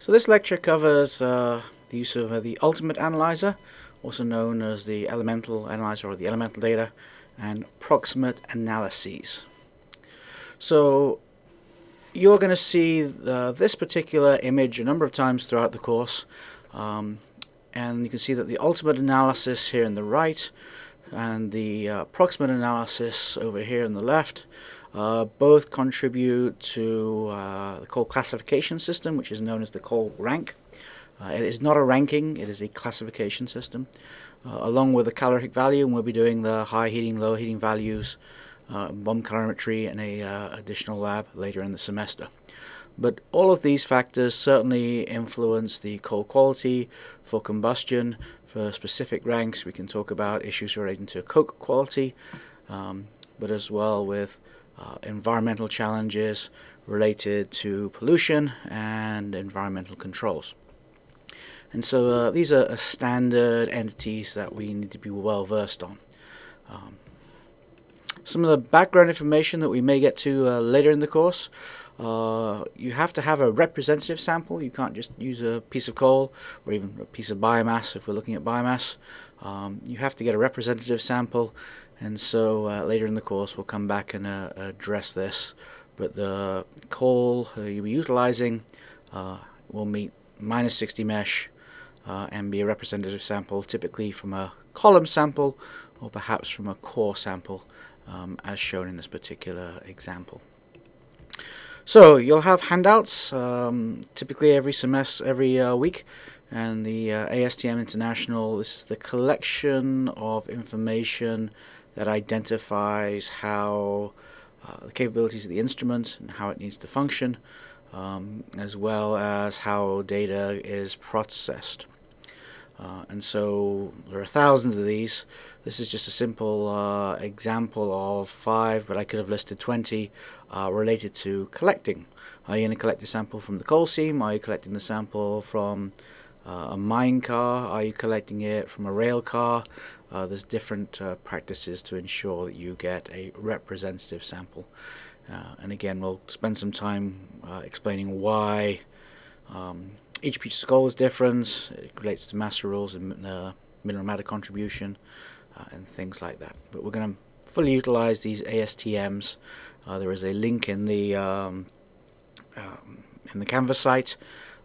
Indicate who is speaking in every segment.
Speaker 1: So this lecture covers the use of the ultimate analyzer, also known as the elemental analyzer or the elemental data, and proximate analyses. So you're going to see this particular image a number of times throughout the course, and you can see that the ultimate analysis here in the right and the proximate analysis over here on the left both contribute to the call classification system, which is known as the call rank. It is not a ranking, it is a classification system, along with a calorific value, and we'll be doing the high heating, low heating values, bomb calorimetry in a additional lab later in the semester. But all of these factors certainly influence the coal quality for combustion. For specific ranks, we can talk about issues relating to coke quality, but as well with environmental challenges related to pollution and environmental controls. And so these are standard entities that we need to be well versed on. Some of the background information that we may get to later in the course. You have to have a representative sample. You can't just use a piece of coal or even a piece of biomass if we're looking at biomass. You have to get a representative sample, and so later in the course we'll come back and address this. But the coal you'll be utilizing will meet -60 mesh and be a representative sample, typically from a column sample or perhaps from a core sample, as shown in this particular example. So you'll have handouts typically every semester, every week, and the ASTM International, this is the collection of information that identifies how the capabilities of the instrument and how it needs to function, as well as how data is processed. And so there are thousands of these. This is just a simple example of 5, but I could have listed 20 related to collecting. Are you going to collect a sample from the coal seam? Are you collecting the sample from a mine car? Are you collecting it from a rail car? There's different practices to ensure that you get a representative sample. And again, we'll spend some time explaining why each piece of coal is different. It relates to master rules and mineral matter contribution and things like that. But we're going to fully utilize these ASTMs. There is a link in the Canvas site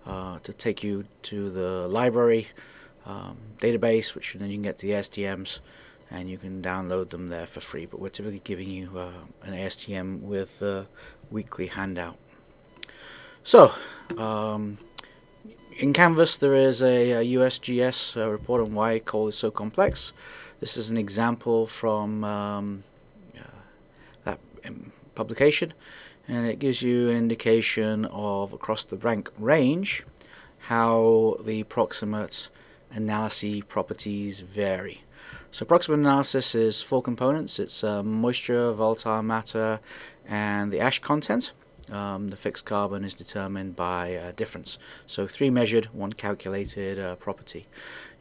Speaker 1: to take you to the library database, which then you can get the ASTMs and you can download them there for free. But we're typically giving you an ASTM with a weekly handout. So in Canvas there is a USGS report on why coal is so complex. This is an example from that publication, and it gives you an indication of, across the rank range, how the proximate analysis properties vary. So proximate analysis is 4 components. It's moisture, volatile matter, and the ash content. The fixed carbon is determined by difference. So 3 measured, 1 calculated property.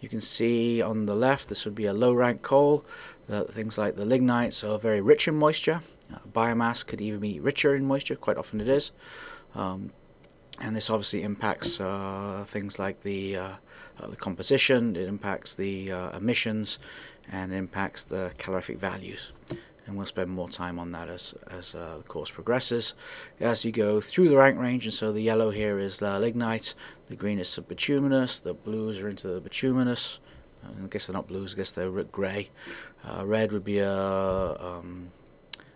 Speaker 1: You can see on the left this would be a low rank coal. Things like the lignites are very rich in moisture. Biomass could even be richer in moisture, quite often it is. And this obviously impacts things like the composition, it impacts the emissions, and impacts the calorific values. And we'll spend more time on that as the course progresses. As you go through the rank range, and so the yellow here is the lignite, the green is subbituminous, the blues are into the bituminous. I guess they're not blues, I guess they're grey. Red would be a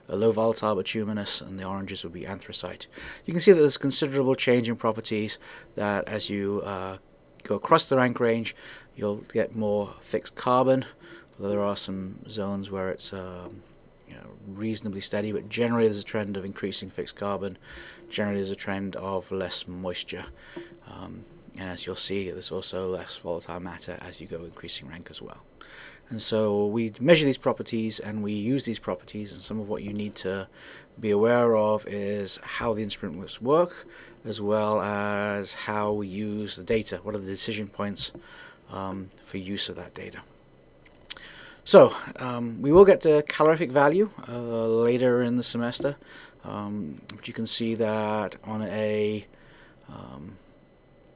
Speaker 1: low volatile bituminous, and the oranges would be anthracite. You can see that there's considerable change in properties, that as you go across the rank range you'll get more fixed carbon. There are some zones where it's reasonably steady, but generally there's a trend of increasing fixed carbon. Generally there's a trend of less moisture, and as you'll see there's also less volatile matter as you go increasing rank as well. And so we measure these properties and we use these properties, and some of what you need to be aware of is how the instruments work, as well as how we use the data. What are the decision points for use of that data? So we will get to calorific value later in the semester, but you can see that on a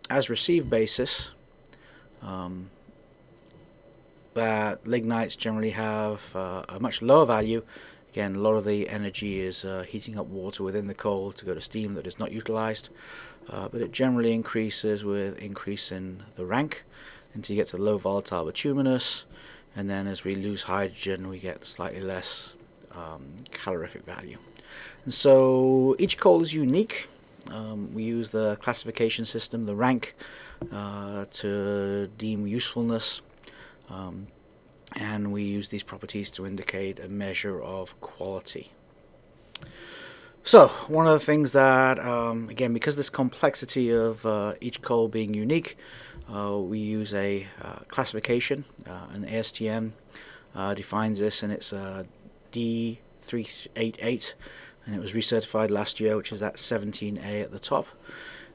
Speaker 1: as received basis, that lignites generally have a much lower value. Again, a lot of the energy is heating up water within the coal to go to steam that is not utilized, but it generally increases with increase in the rank until you get to low volatile bituminous, and then as we lose hydrogen we get slightly less calorific value. And so each coal is unique. We use the classification system, the rank, to deem usefulness, and we use these properties to indicate a measure of quality. So one of the things that, again, because of this complexity of each coal being unique, we use a classification, and the ASTM defines this, and it's D388, and it was recertified last year, which is that 17A at the top.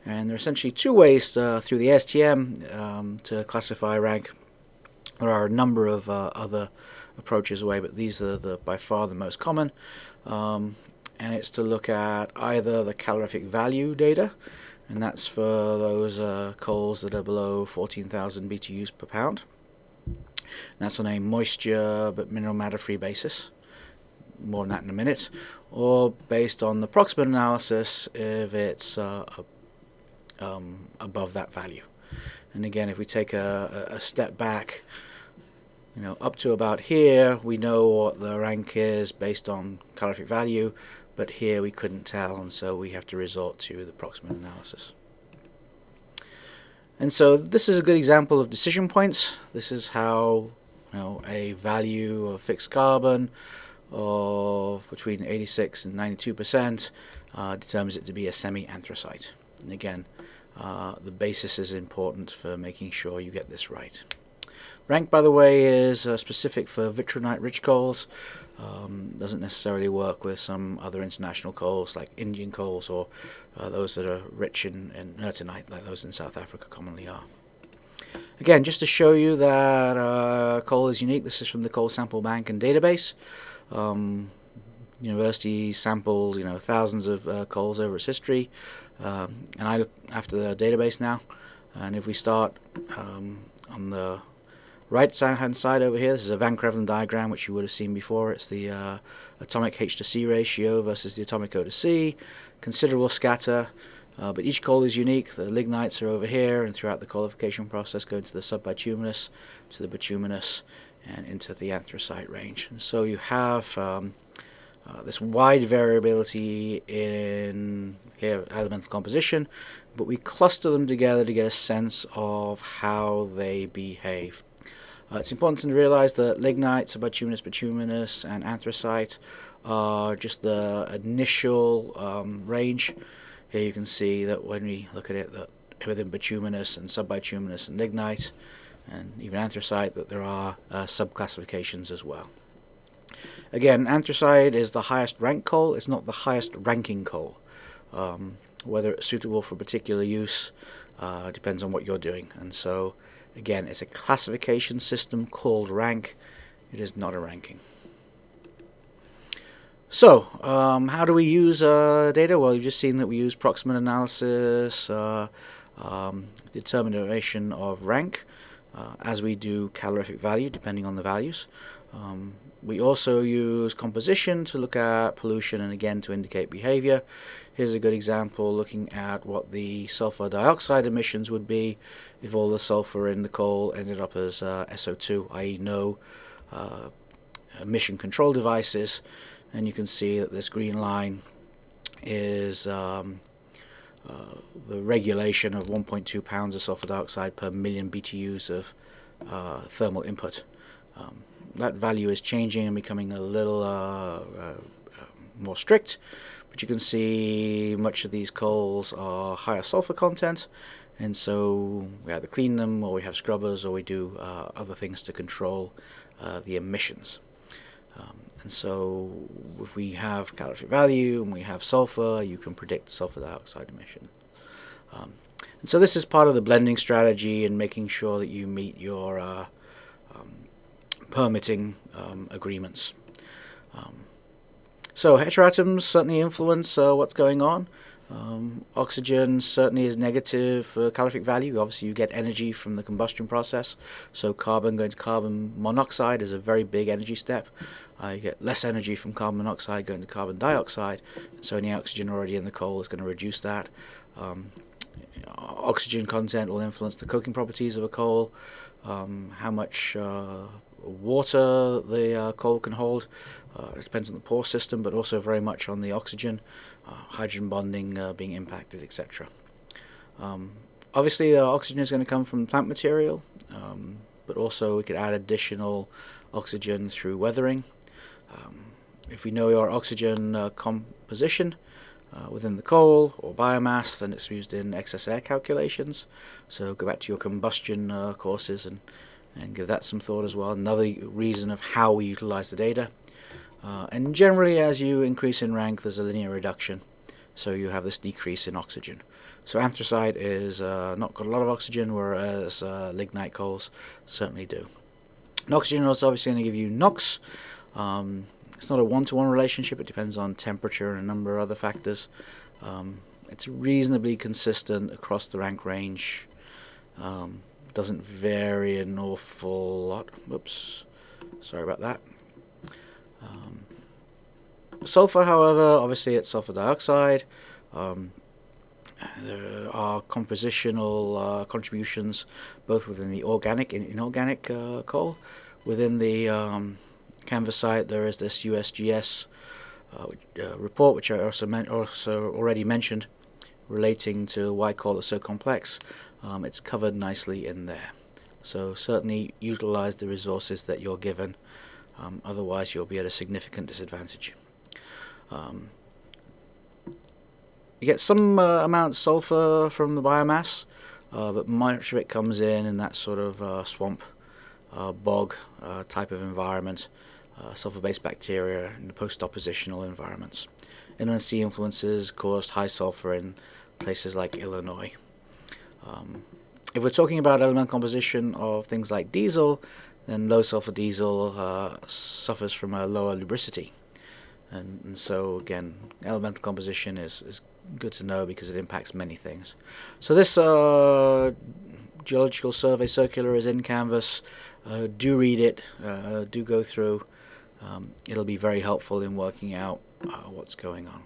Speaker 1: And there are essentially two ways through the ASTM to classify rank. There are a number of other approaches away, but these are by far the most common. And it's to look at either the calorific value data, and that's for those coals that are below 14,000 BTUs per pound. And that's on a moisture but mineral matter free basis. More on that in a minute. Or based on the proximate analysis if it's above that value. And again, if we take a step back, up to about here, we know what the rank is based on calorific value, but here we couldn't tell, and so we have to resort to the proximate analysis. And so this is a good example of decision points. This is how a value of fixed carbon of between 86 and 92% determines it to be a semi-anthracite. And again, the basis is important for making sure you get this right. Rank, by the way, is specific for vitrinite-rich coals. Doesn't necessarily work with some other international coals like Indian coals or those that are rich in nertinite like those in South Africa commonly are. Again, just to show you that coal is unique, this is from the Coal Sample Bank and Database. University sampled thousands of coals over its history, and I look after the database now. And if we start on the right hand side over here, this is a Van Crevelen diagram which you would have seen before. It's the atomic H to C ratio versus the atomic O to C. Considerable scatter, but each coal is unique. The lignites are over here, and throughout the qualification process go into the subbituminous, to the bituminous, and into the anthracite range. And so you have this wide variability in here elemental composition, but we cluster them together to get a sense of how they behave. It's important to realize that lignite, subbituminous, bituminous, and anthracite are just the initial range. Here you can see that when we look at it, that within bituminous and subbituminous and lignite and even anthracite, that there are subclassifications as well. Again, anthracite is the highest rank coal. It's not the highest ranking coal. Whether it's suitable for particular use depends on what you're doing. And so, again, it's a classification system called rank. It is not a ranking. So, how do we use data? Well, you've just seen that we use proximate analysis, determination of rank, as we do calorific value, depending on the values. We also use composition to look at pollution and again to indicate behavior. Here's a good example looking at what the sulfur dioxide emissions would be if all the sulfur in the coal ended up as SO2, i.e. no emission control devices. And you can see that this green line is the regulation of 1.2 pounds of sulfur dioxide per million BTUs of thermal input. That value is changing and becoming a little more strict, but you can see much of these coals are higher sulfur content, and so we either clean them or we have scrubbers or we do other things to control the emissions. And so if we have calorific value and we have sulfur, you can predict sulfur dioxide emission. And so this is part of the blending strategy and making sure that you meet your permitting agreements. So heteroatoms certainly influence what's going on. Oxygen certainly is negative for calorific value. Obviously you get energy from the combustion process, so carbon going to carbon monoxide is a very big energy step. You get less energy from carbon monoxide going to carbon dioxide, so any oxygen already in the coal is going to reduce that. Oxygen content will influence the coking properties of a coal, how much water the coal can hold. It depends on the pore system, but also very much on the oxygen, hydrogen bonding being impacted, etc. Obviously, oxygen is going to come from plant material, but also we could add additional oxygen through weathering. If we know your oxygen composition within the coal or biomass, then it's used in excess air calculations. So go back to your combustion courses and give that some thought as well. Another reason of how we utilize the data. And generally, as you increase in rank, there's a linear reduction, so you have this decrease in oxygen. So anthracite is not got a lot of oxygen, whereas lignite coals certainly do. And oxygen is obviously going to give you NOx. It's not a one-to-one relationship. It depends on temperature and a number of other factors. It's reasonably consistent across the rank range. Doesn't vary an awful lot. Whoops, sorry about that. Sulfur, however, obviously it's sulfur dioxide. There are compositional contributions both within the organic and inorganic coal. Within the canvasite, there is this USGS report, which I also already mentioned, relating to why coal is so complex. It's covered nicely in there. So certainly utilize the resources that you're given. Otherwise you'll be at a significant disadvantage. You get some amount of sulfur from the biomass, but much of it comes in that sort of swamp, bog type of environment, sulfur-based bacteria in the post-oppositional environments. Inland sea influences caused high sulfur in places like Illinois. If we're talking about elemental composition of things like diesel, then low sulfur diesel suffers from a lower lubricity. And so again, elemental composition is good to know because it impacts many things. So this geological survey circular is in Canvas. Do read it, do go through. It'll be very helpful in working out what's going on.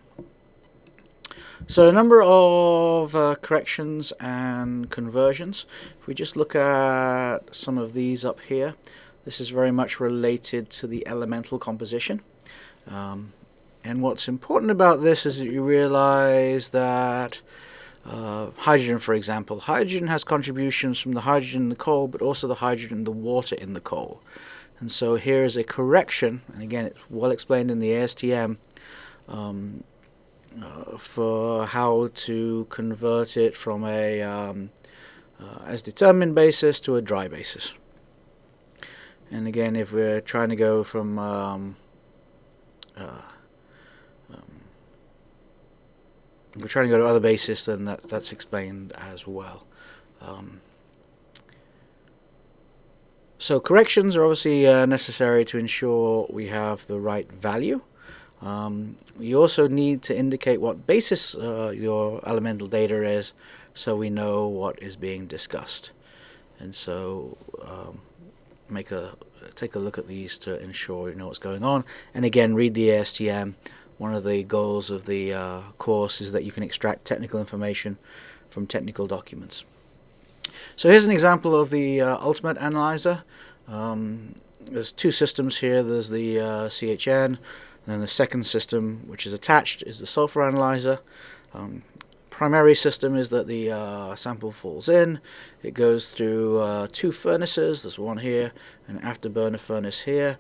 Speaker 1: So a number of corrections and conversions. If we just look at some of these up here, this is very much related to the elemental composition. And what's important about this is that you realize that hydrogen, for example, hydrogen has contributions from the hydrogen in the coal, but also the hydrogen and the water in the coal. And so here is a correction, and again it's well explained in the ASTM, for how to convert it from a as determined basis to a dry basis. And again, if we're trying to go from if we're trying to go to other basis, then that's explained as well. So corrections are obviously necessary to ensure we have the right value. You also need to indicate what basis your elemental data is, so we know what is being discussed. And so take a look at these to ensure you know what's going on. And again, read the ASTM. One of the goals of the course is that you can extract technical information from technical documents. So here's an example of the ultimate analyzer. There's two systems here. There's the CHN, and then the second system, which is attached, is the sulfur analyzer. Primary system is that the sample falls in. It goes through two furnaces. There's one here, an afterburner furnace here.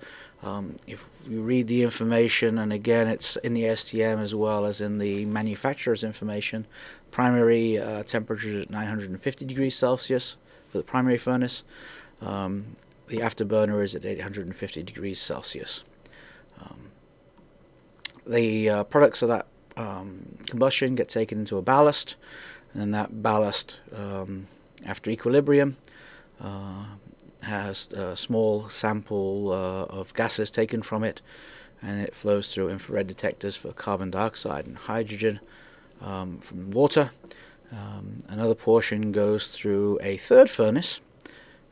Speaker 1: If you read the information, and again it's in the STM as well as in the manufacturer's information, primary temperature is at 950 degrees Celsius for the primary furnace. The afterburner is at 850 degrees Celsius. The products of that combustion get taken into a ballast, and then that ballast, after equilibrium, has a small sample of gases taken from it, and it flows through infrared detectors for carbon dioxide and hydrogen, from water. Another portion goes through a third furnace,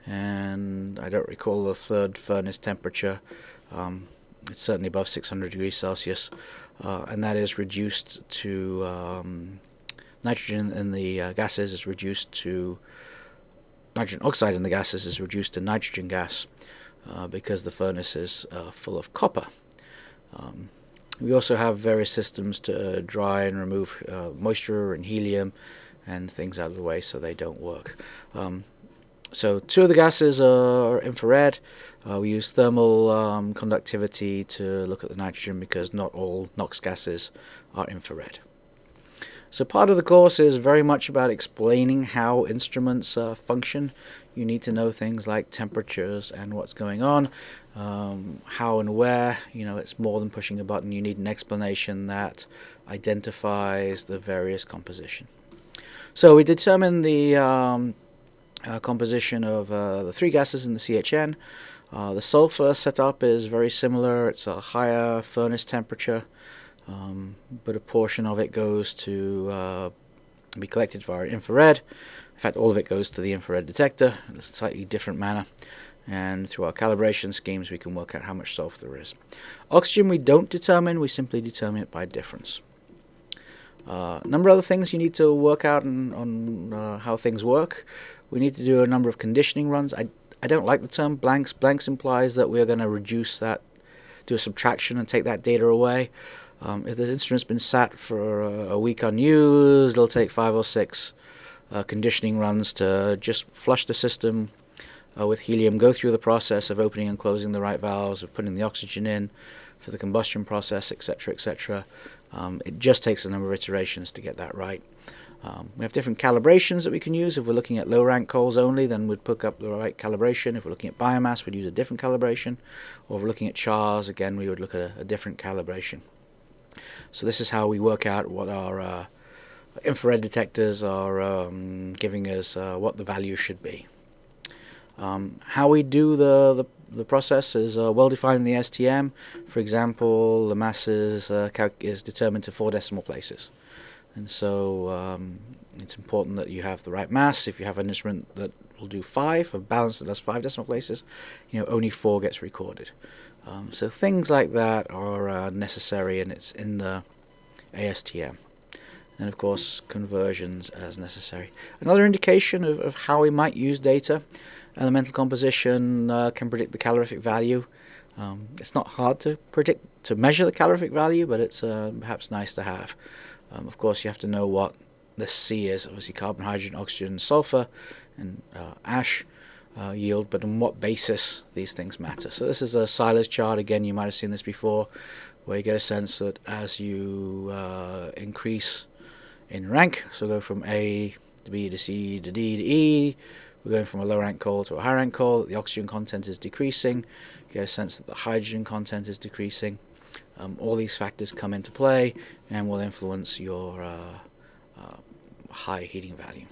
Speaker 1: and I don't recall the third furnace temperature. It's certainly above 600 degrees Celsius, and that is reduced to nitrogen in the gases is reduced to nitrogen oxide in the gases is reduced to nitrogen gas because the furnace is full of copper. We also have various systems to dry and remove moisture and helium and things out of the way so they don't work. So two of the gases are infrared. We use thermal conductivity to look at the nitrogen because not all NOx gases are infrared. So part of the course is very much about explaining how instruments function. You need to know things like temperatures and what's going on, how and where. It's more than pushing a button. You need an explanation that identifies the various composition. So we determine the composition of the three gases in the CHN. The sulfur setup is very similar. It's a higher furnace temperature, but a portion of it goes to be collected via infrared. In fact, all of it goes to the infrared detector in a slightly different manner, and through our calibration schemes we can work out how much sulfur there is. Oxygen we don't determine, we simply determine it by difference. A number of other things you need to work out on how things work. We need to do a number of conditioning runs. I don't like the term blanks. Blanks implies that we're going to reduce that, do a subtraction and take that data away. If the instrument's been sat for a week unused, it'll take 5 or 6 conditioning runs to just flush the system with helium, go through the process of opening and closing the right valves, of putting the oxygen in for the combustion process, etc., etc. It just takes a number of iterations to get that right. We have different calibrations that we can use. If we're looking at low-rank coals only, then we'd pick up the right calibration. If we're looking at biomass, we'd use a different calibration. Or if we're looking at chars, again, we would look at a different calibration. So this is how we work out what our infrared detectors are giving us, what the value should be. How we do the process is well defined in the STM. For example, the mass is determined to 4 decimal places. And so it's important that you have the right mass. If you have an instrument that will do 5, a balance that does 5 decimal places, only 4 gets recorded. So things like that are necessary, and it's in the ASTM. And of course, conversions as necessary. Another indication of how we might use data: elemental composition can predict the calorific value. It's not hard to measure the calorific value, but it's perhaps nice to have. Of course, you have to know what the C is. Obviously, carbon, hydrogen, oxygen, sulfur, and ash yield, but on what basis these things matter. So this is a Silas chart. Again, you might have seen this before, where you get a sense that as you increase in rank, so go from A to B to C to D to E, we're going from a low rank coal to a high rank coal, the oxygen content is decreasing, you get a sense that the hydrogen content is decreasing. All these factors come into play and will influence your high heating value.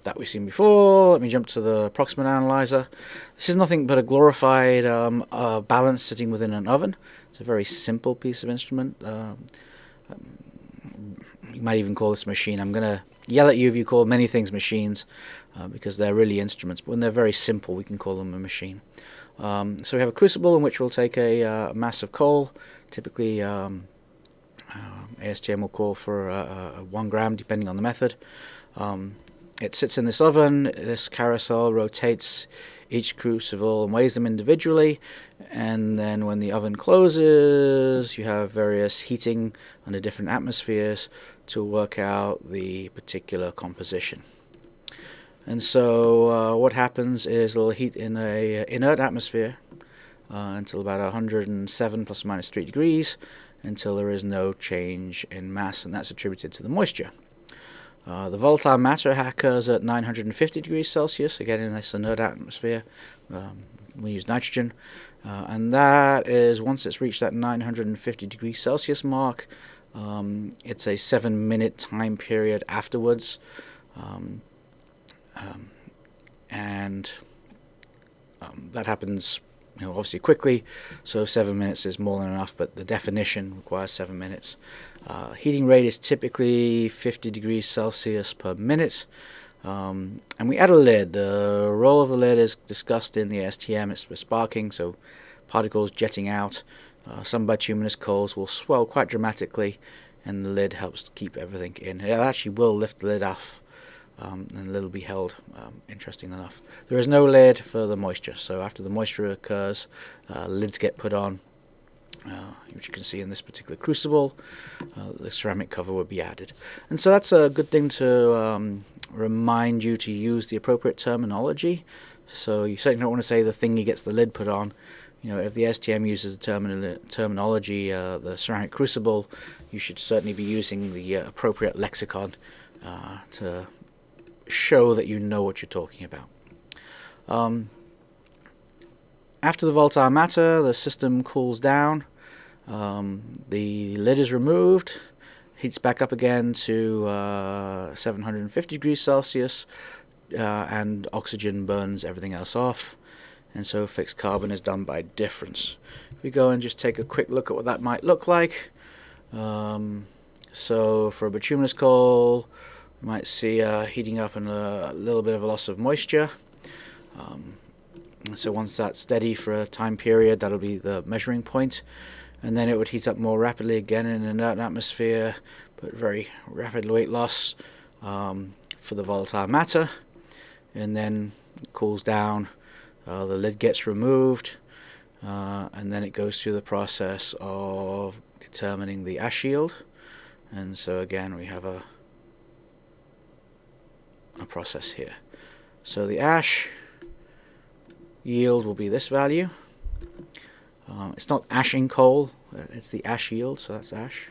Speaker 1: That we've seen before. Let me jump to the Prox analyzer. This is nothing but a glorified balance sitting within an oven. It's a very simple piece of instrument. You might even call this a machine. I'm going to yell at you if you call many things machines, because they're really instruments. But when they're very simple, we can call them a machine. So we have a crucible in which we'll take a mass of coal. Typically, ASTM will call for 1 gram, depending on the method. It sits in this oven. This carousel rotates each crucible and weighs them individually, and then when the oven closes, you have various heating under different atmospheres to work out the particular composition. And so what happens is it'll heat in a inert atmosphere until about 107 plus or minus 3 degrees, until there is no change in mass, and that's attributed to the moisture. The volatile matter occurs at 950 degrees Celsius, again in this inert atmosphere. We use nitrogen, and that is, once it's reached that 950 degrees Celsius mark, it's a 7-minute time period afterwards, and that happens obviously quickly, so 7 minutes is more than enough, but the definition requires 7 minutes. Heating rate is typically 50 degrees Celsius per minute. And we add a lid. The role of the lid is discussed in the STM. It's for sparking, so particles jetting out. Some bituminous coals will swell quite dramatically, and the lid helps to keep everything in. It actually will lift the lid off, and the lid will be held, interesting enough. There is no lid for the moisture, so after the moisture occurs, lids get put on, which you can see in this particular crucible. The ceramic cover would be added. And so that's a good thing to remind you to use the appropriate terminology. So you certainly don't want to say the thingy gets the lid put on. If the STM uses the terminology, the ceramic crucible, you should certainly be using the appropriate lexicon to show that you know what you're talking about. After the volatile matter, the system cools down. The lid is removed, heats back up again to 750 degrees Celsius, and oxygen burns everything else off, and so fixed carbon is done by difference. If we go and just take a quick look at what that might look like, so for a bituminous coal, you might see heating up and a little bit of a loss of moisture. So once that's steady for a time period, that'll be the measuring point, and then it would heat up more rapidly again in an inert atmosphere, but very rapid weight loss for the volatile matter, and then it cools down, the lid gets removed, and then it goes through the process of determining the ash yield. And so again we have a process here. So the ash yield will be this value. It's not ashing coal, it's the ash yield, so that's ash.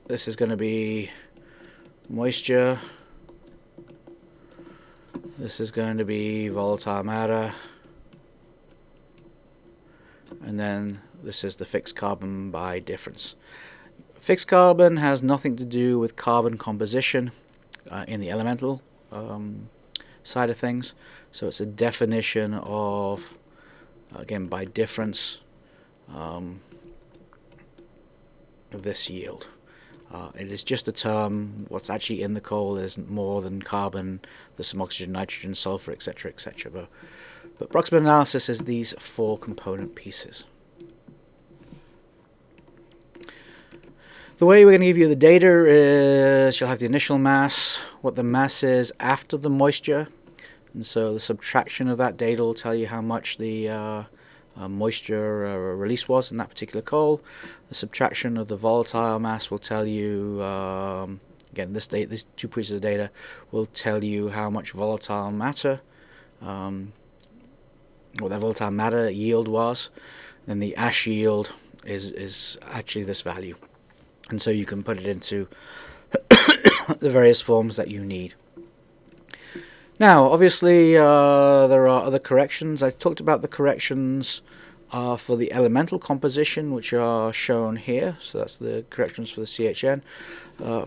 Speaker 1: This is going to be moisture. This is going to be volatile matter. And then this is the fixed carbon by difference. Fixed carbon has nothing to do with carbon composition in the elemental side of things. So it's a definition of, again, by difference, of this yield. It is just a term. What's actually in the coal is more than carbon. There's some oxygen, nitrogen, sulfur, etc., etc. But approximate analysis is these 4 component pieces. The way we're going to give you the data is you'll have the initial mass, what the mass is after the moisture, and so the subtraction of that data will tell you how much the moisture release was in that particular coal. The subtraction of the volatile mass will tell you, again, these 2 pieces of data will tell you how much volatile matter, what that volatile matter yield was. Then the ash yield is actually this value. And so you can put it into the various forms that you need. Now, obviously, there are other corrections. I talked about the corrections for the elemental composition, which are shown here. So that's the corrections for the CHN.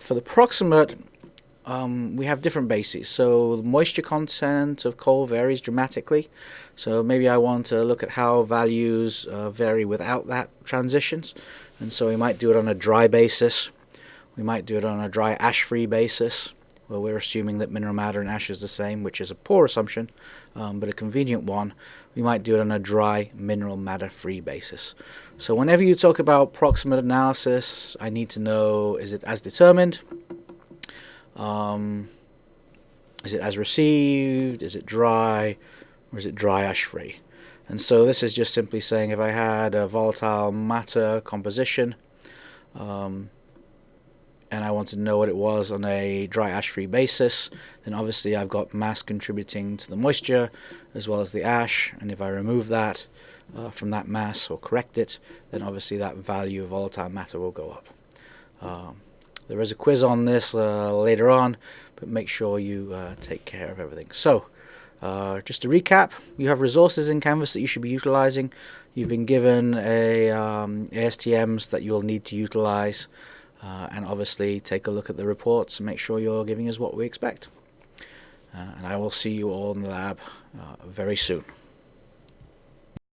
Speaker 1: For the proximate, we have different bases. So the moisture content of coal varies dramatically. So maybe I want to look at how values vary without that transitions. And so we might do it on a dry basis. We might do it on a dry ash-free basis, where we're assuming that mineral matter and ash is the same, which is a poor assumption, but a convenient one. We might do it on a dry mineral matter-free basis. So whenever you talk about proximate analysis, I need to know, is it as determined? Is it as received? Is it dry? Or is it dry ash-free? And so this is just simply saying if I had a volatile matter composition and I wanted to know what it was on a dry ash-free basis, then obviously I've got mass contributing to the moisture as well as the ash, and if I remove that from that mass or correct it, then obviously that value of volatile matter will go up. There is a quiz on this later on, but make sure you take care of everything. So just to recap, you have resources in Canvas that you should be utilizing. You've been given ASTMs that you'll need to utilize, and obviously take a look at the reports and make sure you're giving us what we expect. and I will see you all in the lab very soon.